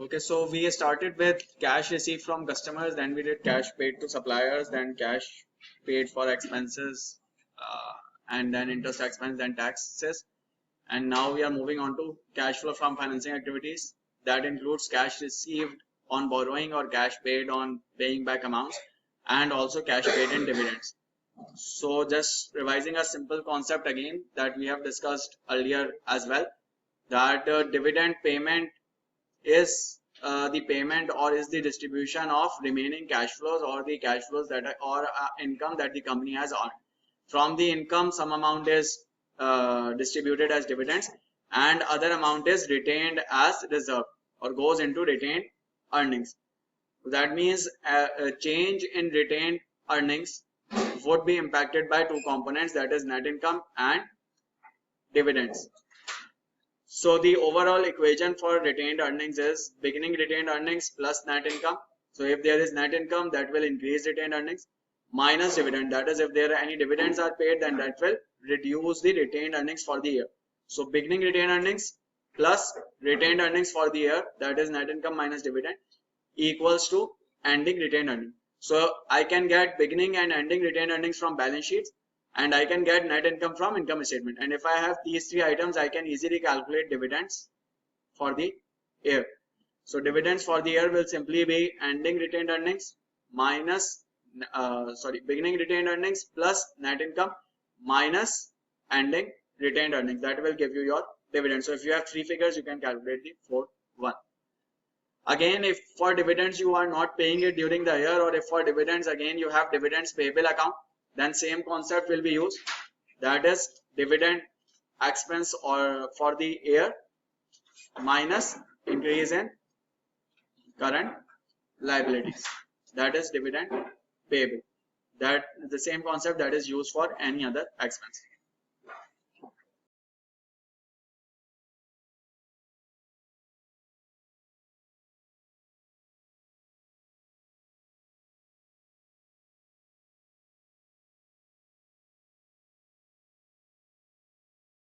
Okay, so we started with cash received from customers, then we did cash paid to suppliers, then cash paid for expenses, and then interest expense, then taxes. And now we are moving on to cash flow from financing activities. That includes cash received on borrowing or cash paid on paying back amounts, and also cash paid in dividends. So just revising a simple concept again that we have discussed earlier as well, that dividend payment is the payment or is the distribution of remaining cash flows or the cash flows that are, or income that the company has earned. From the income, some amount is distributed as dividends and other amount is retained as reserve or goes into retained earnings. That means a change in retained earnings would be impacted by two components, that is net income and dividends. So the overall equation for retained earnings is beginning retained earnings plus net income. So if there is net income, that will increase retained earnings, minus dividend, that is if there are any dividends are paid, then that will reduce the retained earnings for the year. So beginning retained earnings plus retained earnings for the year, that is net income minus dividend, equals to ending retained earnings. So I can get beginning and ending retained earnings from balance sheets, and I can get net income from income statement. And if I have these three items, I can easily calculate dividends for the year. So dividends for the year will simply be ending retained earnings minus beginning retained earnings plus net income minus ending retained earnings. That will give you your dividend. So if you have three figures, you can calculate the fourth one. Again, if for dividends you are not paying it during the year, or if for dividends again you have dividends payable account, then same concept will be used, that is dividend expense or for the year minus increase in current liabilities, that is dividend payable. That the same concept that is used for any other expense.